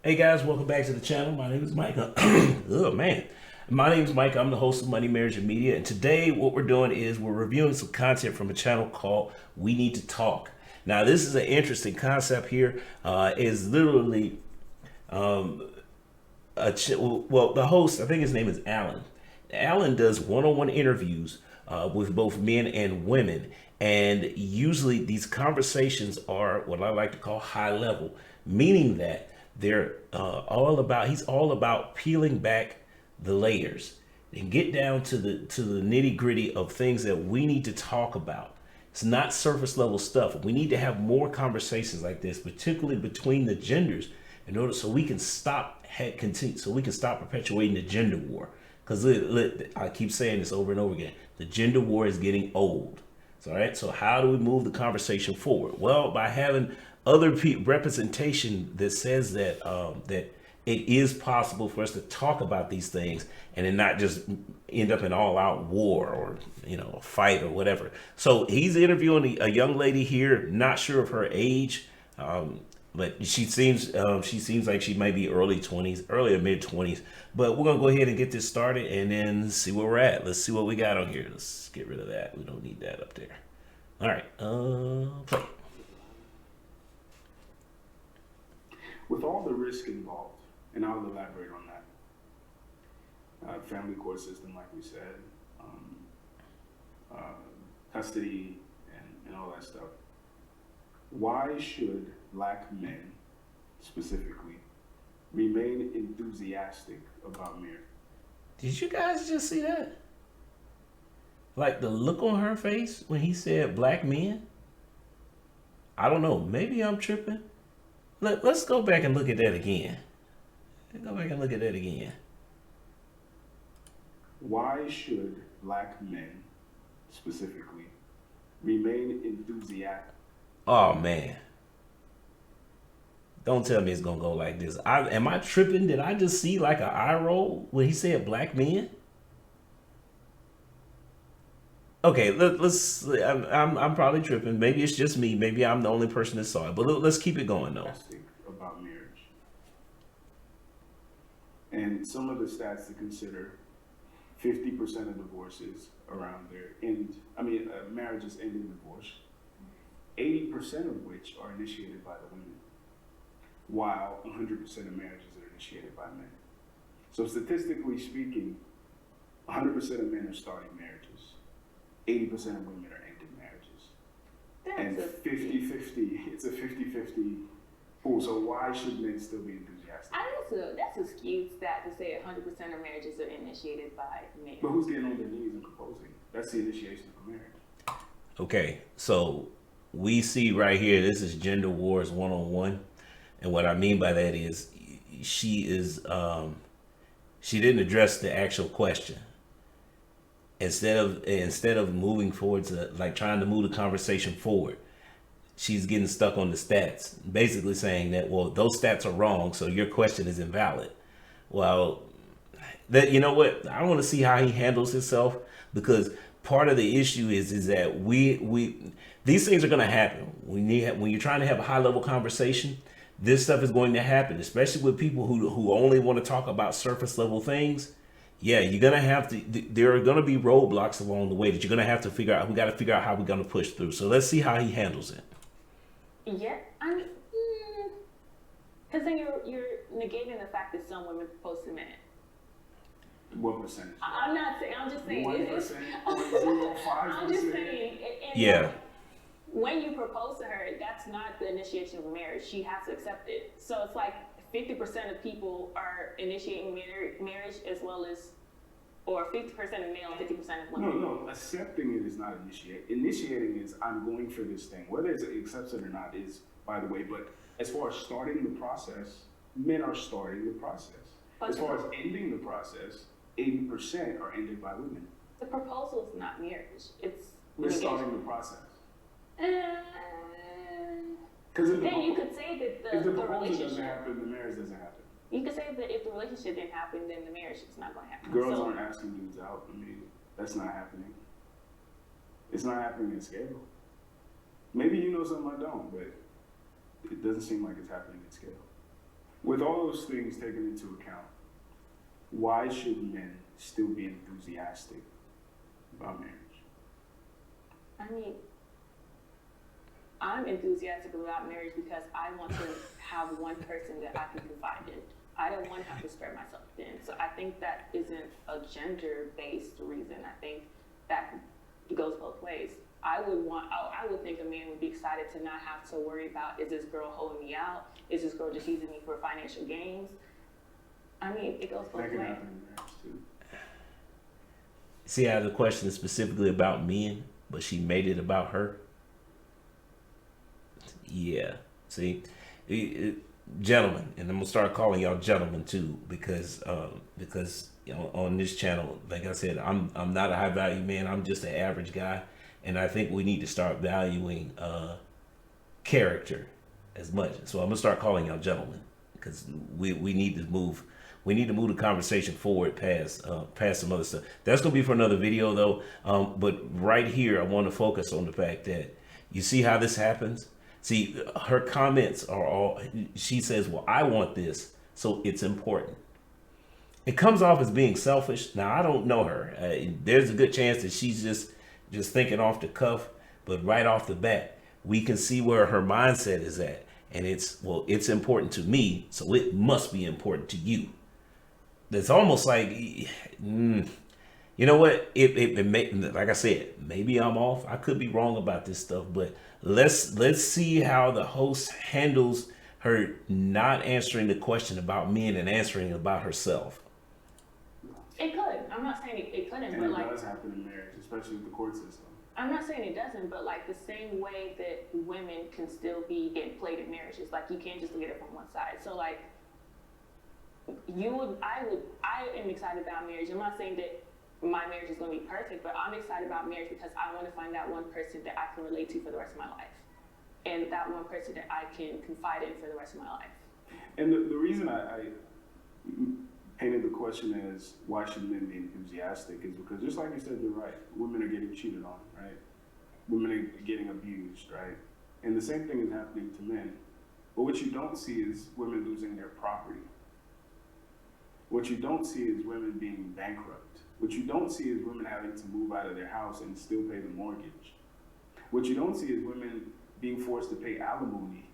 Hey guys, welcome back to the channel. My name is Mike. Oh man. My name is Mike. I'm the host of Money, Marriage, and Media. And today what we're doing is we're reviewing some content from a channel called We Need to Talk. Now this is an interesting concept here. Is literally well, the host, I think his name is Alan. Alan does one-on-one interviews with both men and women, and usually these conversations are what I like to call high level, meaning that they're he's all about peeling back the layers and get down to the nitty gritty of things that we need to talk about. It's not surface level stuff. We need to have more conversations like this, particularly between the genders, in order so we can continue, so we can stop perpetuating the gender war. Because I keep saying this over and over again: the gender war is getting old. So, all right. So how do we move the conversation forward? Well, by having other representation that says that it is possible for us to talk about these things and then not just end up in all out war or a fight or whatever. So he's interviewing a young lady here, not sure of her age, but she seems like she might be early or mid 20s. But we're gonna go ahead and get this started and then see where we're at. Let's see what we got on here. Let's get rid of that. We don't need that up there. All right, play. With all the risk involved, and I'll elaborate on that. Family court system, like we said, uh, custody, and all that stuff. Why should black men, specifically, remain enthusiastic about marriage? Did you guys just see that? Like the look on her face when he said black men? I don't know. Maybe I'm tripping. Let's go back and look at that again. Let's go back and look at that again. Why should black men, specifically, remain enthusiastic? Oh man. Don't tell me it's gonna go like this. Am I tripping? Did I just see like an eye roll when he said black men? Okay, let's. I'm probably tripping. Maybe it's just me. Maybe I'm the only person that saw it. But let's keep it going though. About marriage. And some of the stats to consider: 50% of divorces around marriages end in divorce. 80% of which are initiated by the women, while 100% of marriages are initiated by men. So statistically speaking, 100% of men are starting marriages. 80% of women are ending marriages. And 50-50, it's a 50-50 pool. So why should men still be enthusiastic? That's a skewed stat to say 100% of marriages are initiated by men. But who's getting on their knees and proposing? That's the initiation of a marriage. Okay, so we see right here. This is Gender Wars 101, and what I mean by that is she didn't address the actual question. Instead of moving forward to like trying to move the conversation forward, she's getting stuck on the stats, basically saying that, well, those stats are wrong, so your question is invalid. Well, that, you know what, I want to see how he handles himself, because part of the issue is that we these things are going to happen when you're trying to have a high level conversation. This stuff is going to happen, especially with people who only want to talk about surface level things. Yeah, you're gonna have to. There are gonna be roadblocks along the way that you're gonna have to figure out. We got to figure out how we're gonna push through. So let's see how he handles it. Yeah, because then you're negating the fact that some women propose to men. What percentage? I'm not saying. I'm just saying. 1%, I'm just saying. Yeah. When you propose to her, that's not the initiation of a marriage. She has to accept it. So it's like 50% of people are initiating marriage as well as, or 50% of male and 50% of women. No. Accepting it is not initiate. Initiating is I'm going for this thing. Whether it accepts it or not is by the way. But as far as starting the process, men are starting the process. As far as ending the process, 80% are ended by women. The proposal is not marriage. We're starting the process. Because then you could say that if the the proposal relationship doesn't happen, the marriage doesn't happen. You could say that if the relationship didn't happen, then the marriage is not going to happen. Girls aren't asking dudes out. I mean, that's not happening. It's not happening in scale. Maybe you know something I don't, but it doesn't seem like it's happening in scale. With all those things taken into account, why should men still be enthusiastic about marriage? I mean, I'm enthusiastic about marriage because I want to have one person that I can confide in. I don't want to have to spread myself thin. So I think that isn't a gender-based reason. I think that goes both ways. I would think a man would be excited to not have to worry about, is this girl holding me out? Is this girl just using me for financial gains? I mean, it goes both That can ways. happen in marriage too. See how the question is specifically about men, but she made it about her. Yeah. See, gentlemen, and I'm gonna start calling y'all gentlemen too, because you know, on this channel, like I said, I'm not a high value man. I'm just an average guy, and I think we need to start valuing character as much. So I'm gonna start calling y'all gentlemen, because we need to move. We need to move the conversation forward past some other stuff. That's gonna be for another video though. But right here, I want to focus on the fact that you see how this happens. See, her comments are all. She says, "Well, I want this, so it's important." It comes off as being selfish. Now I don't know her. There's a good chance that she's just thinking off the cuff. But right off the bat, we can see where her mindset is at, and it's, well, it's important to me, so it must be important to you. It's almost like, you know what? It may, like I said, maybe I'm off. I could be wrong about this stuff, but let's see how the host handles her not answering the question about men and answering about herself. It could. I'm not saying it couldn't, And but it like, does happen in marriage, especially with the court system. I'm not saying it doesn't, but like the same way that women can still be getting played in marriages, like you can't just look at it from one side. So like, I am excited about marriage. I'm not saying that my marriage is going to be perfect, but I'm excited about marriage because I want to find that one person that I can relate to for the rest of my life, and that one person that I can confide in for the rest of my life. And the reason I painted the question as why should men be enthusiastic is because, just like you said, you're right. Women are getting cheated on, right? Women are getting abused, right? And the same thing is happening to men. But what you don't see is women losing their property. What you don't see is women being bankrupt. What you don't see is women having to move out of their house and still pay the mortgage. What you don't see is women being forced to pay alimony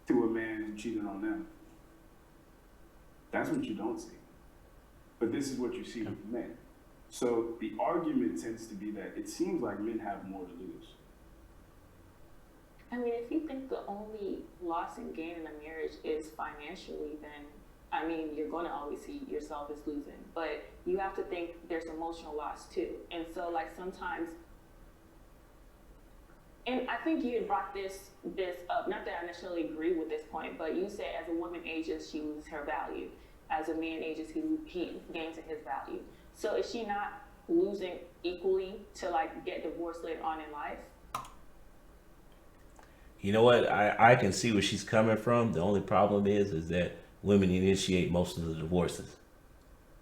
to a man who cheated on them. That's what you don't see. But this is what you see with men. So the argument tends to be that it seems like men have more to lose. I mean, if you think the only loss and gain in a marriage is financially, then I mean, you're going to always see yourself as losing. But you have to think there's emotional loss too. And so, like, sometimes, and I think you had brought this up, not that I necessarily agree with this point, but you said as a woman ages, she loses her value. As a man ages, he gains in his value. So is she not losing equally to, like, get divorced later on in life? You know what? I can see where she's coming from. The only problem is that women initiate most of the divorces.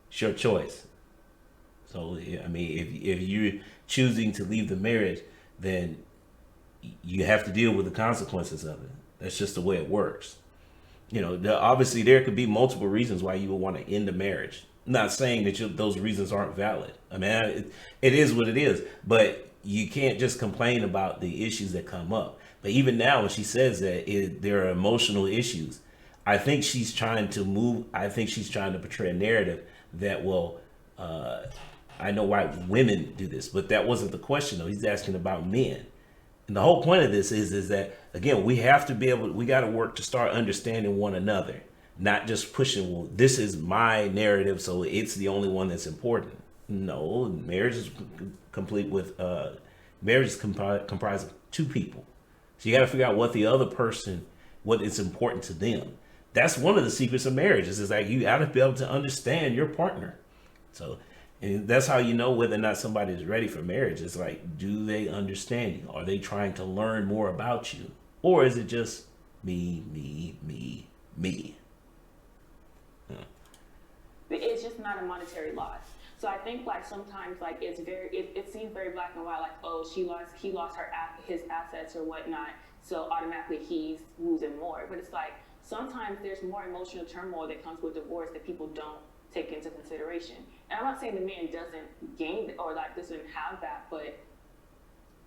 It's your choice. So, I mean, if you're choosing to leave the marriage, then you have to deal with the consequences of it. That's just the way it works. You know, obviously there could be multiple reasons why you would want to end the marriage. I'm not saying that those reasons aren't valid. I mean, it is what it is, but you can't just complain about the issues that come up. But even now, when she says that there are emotional issues, I think she's trying to portray a narrative that, well, I know why women do this, but that wasn't the question though. He's asking about men. And the whole point of this is that, again, we got to work to start understanding one another, not just pushing, well, this is my narrative, so it's the only one that's important. No, marriage is comprised of two people. So you got to figure out what the other person, what is important to them. That's one of the secrets of marriage is like you got to be able to understand your partner. So, and that's how you know whether or not somebody is ready for marriage. It's like, do they understand you? Are they trying to learn more about you? Or is it just me? Yeah. It's just not a monetary loss. So I think like sometimes like it seems very black and white, like, oh, he lost his assets or whatnot, so automatically he's losing more. But it's like sometimes there's more emotional turmoil that comes with divorce that people don't take into consideration. And I'm not saying the man doesn't gain or like doesn't have that, but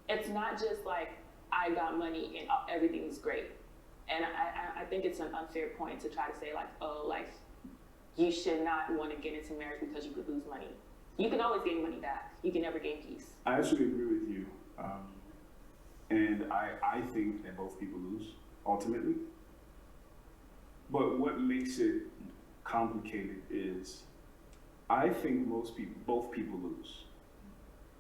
it's not just like I got money and everything's great. And I think it's an unfair point to try to say like, oh, like you should not want to get into marriage because you could lose money. You can always gain money back. You can never gain peace. I actually agree with you. And I think that both people lose, ultimately. But what makes it complicated is I think both people lose.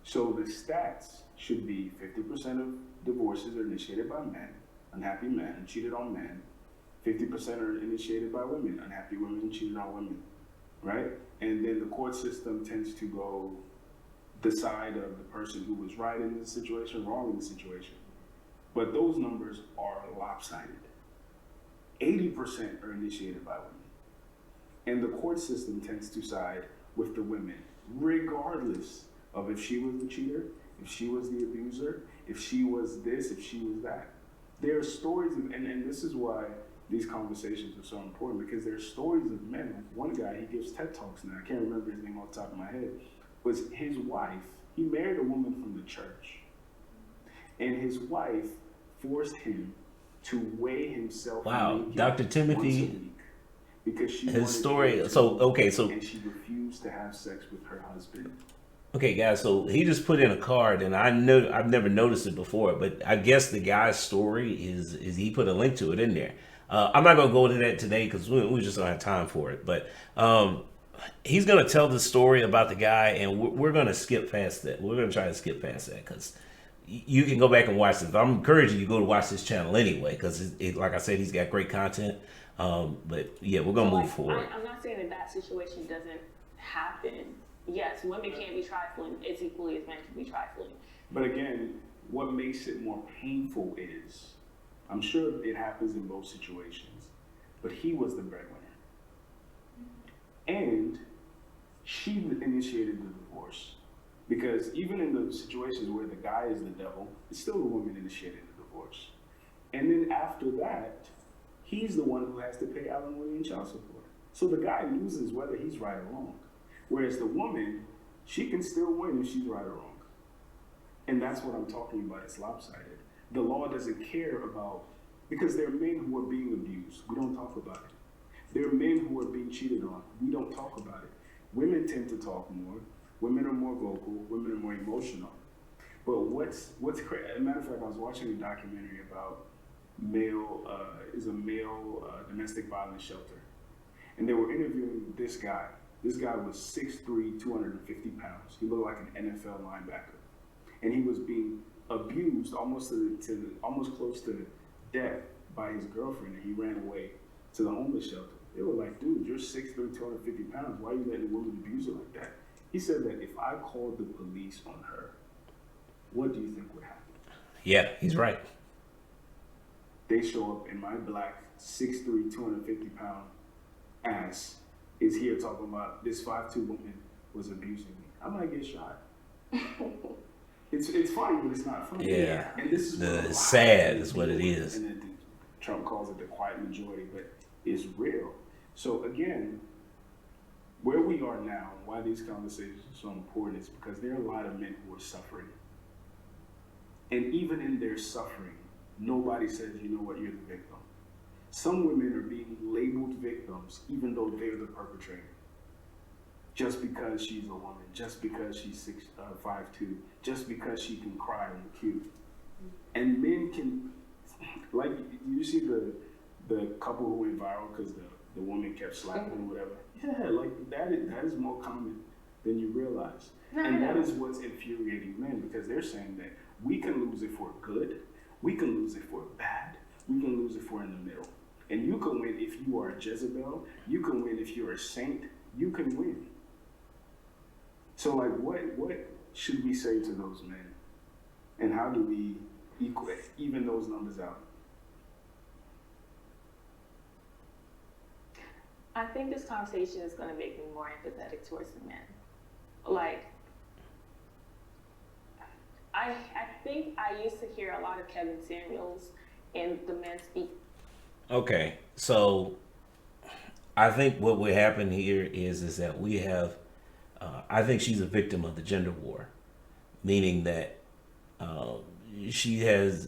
So the stats should be 50% of divorces are initiated by men, unhappy men, and cheated on men. 50% are initiated by women, unhappy women, and cheated on women, right? And then the court system tends to go the side of the person who was right in the situation, wrong in the situation. But those numbers are lopsided. 80% are initiated by women. And the court system tends to side with the women, regardless of if she was the cheater, if she was the abuser, if she was this, if she was that. There are stories, and this is why these conversations are so important, because there are stories of men. Like one guy, he gives TED Talks now, I can't remember his name off the top of my head, was his wife. He married a woman from the church. And his wife forced him to weigh himself. Wow, Dr. Timothy, because she his story. So and she refused to have sex with her husband. Okay, guys. So he just put in a card, and I've never noticed it before, but I guess the guy's story is he put a link to it in there. I'm not gonna go into that today because we just don't have time for it. But he's gonna tell the story about the guy, and we're gonna skip past that. We're gonna try to skip past that because you can go back and watch this. I'm encouraging you to go to watch this channel anyway because, like I said, he's got great content. But yeah, we're gonna move forward. I'm not saying that situation doesn't happen. Yes, women can be trifling as equally as men can be trifling. But again, what makes it more painful is, I'm sure it happens in both situations, but he was the breadwinner. And she initiated the divorce. Because even in the situations where the guy is the devil, it's still the woman initiated the divorce. And then after that, he's the one who has to pay alimony and child support. So the guy loses whether he's right or wrong. Whereas the woman, she can still win if she's right or wrong. And that's what I'm talking about, it's lopsided. The law doesn't care about, because there are men who are being abused, we don't talk about it. There are men who are being cheated on, we don't talk about it. Women tend to talk more, women are more vocal, women are more emotional. But what's crazy, as a matter of fact, I was watching a documentary about male domestic violence shelter. And they were interviewing this guy. This guy was 6'3", 250 pounds. He looked like an NFL linebacker. And he was being abused almost close to death by his girlfriend, and he ran away to the homeless shelter. They were like, dude, you're 6'3", 250 pounds. Why are you letting a woman abuse you like that? He said that if I called the police on her, what do you think would happen? Yeah, he's right. They show up, and my black 6'3", 250 pound ass is here talking about this 5'2" woman was abusing me. I might get shot. It's funny, but it's not funny. Yeah. And this is It's sad is what it is. And then Trump calls it the quiet majority, but it's real. So again, where we are now, why these conversations are so important is because there are a lot of men who are suffering. And even in their suffering, nobody says, you know what, you're the victim. Some women are being labeled victims even though they're the perpetrator. Just because she's a woman, just because she's 5'2", just because she can cry and cute. And men can, like, you see the couple who went viral because the woman kept slapping or whatever. Yeah, like that is more common than you realize. And that is what's infuriating men, because they're saying that we can lose if we're good, we can lose if we're bad, we can lose if we're in the middle. And you can win if you are a Jezebel, you can win if you're a saint, you can win. So like what should we say to those men? And how do we even those numbers out? I think this conversation is going to make me more empathetic towards the men. Like, I think I used to hear a lot of Kevin Samuels and the men speak Okay, so I think what would happen here is that we have. I think she's a victim of the gender war, meaning that uh, she has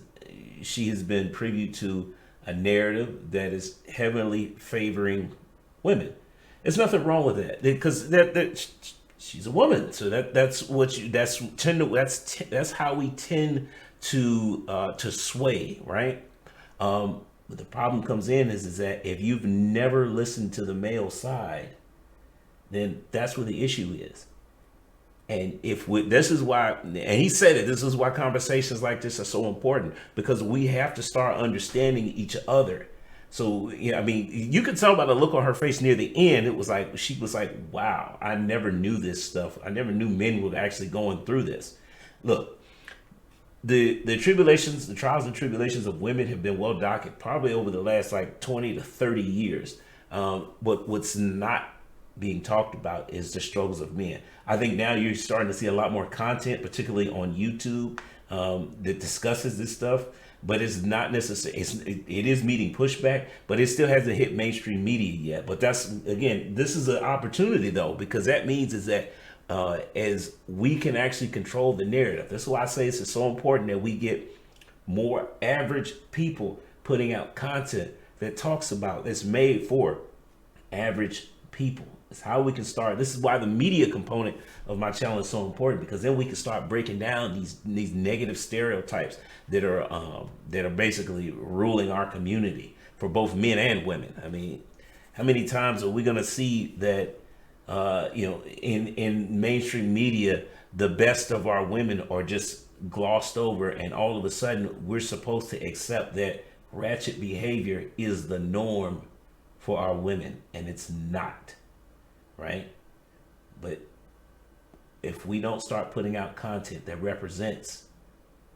she has been privy to a narrative that is heavily favoring women. There's nothing wrong with that because she's a woman, so that's what you that's how we tend to sway, right? But the problem comes in is that if you've never listened to the male side, then that's where the issue is. And if we, this is why, and he said it, this is why conversations like this are so important because we have to start understanding each other. So, yeah, I mean, you could tell by the look on her face near the end, it was like, she was like, wow, I never knew this stuff. I never knew men were actually going through this. Look, the tribulations, the trials and tribulations of women have been well documented probably over the last like 20 to 30 years. But what's not being talked about is the struggles of men. I think now you're starting to see a lot more content, particularly on YouTube, that discusses this stuff. But it's not necessary. It is meeting pushback, but it still hasn't hit mainstream media yet. But that's again, this is an opportunity though, because that means is that as we can actually control the narrative. That's why I say it's so important that we get more average people putting out content that talks about that's made for average people. It's how we can start. This is why the media component of my channel is so important because then we can start breaking down these negative stereotypes that are basically ruling our community for both men and women. I mean, how many times are we going to see that in mainstream media the best of our women are just glossed over and all of a sudden we're supposed to accept that ratchet behavior is the norm for our women, and it's not, right? But if we don't start putting out content that represents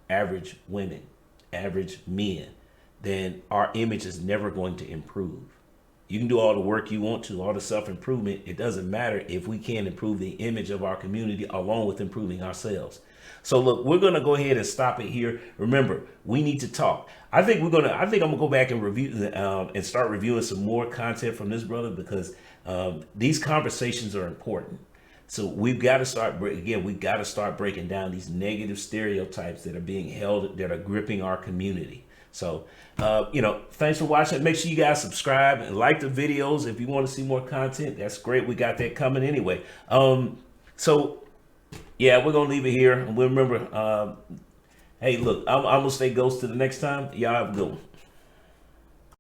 average women, average men, then our image is never going to improve. You can do all the work you want to, all the self-improvement. It doesn't matter if we can't improve the image of our community along with improving ourselves. So look, we're going to go ahead and stop it here. Remember, we need to talk. I think I'm going to go back and review and start reviewing some more content from this brother because these conversations are important. So we've got to start breaking down these negative stereotypes that are being held, that are gripping our community. So, thanks for watching. Make sure you guys subscribe and like the videos. If you want to see more content, that's great. We got that coming anyway. So yeah, we're going to leave it here. And remember, hey, look, I'm going to stay ghost to the next time. Y'all have a good one.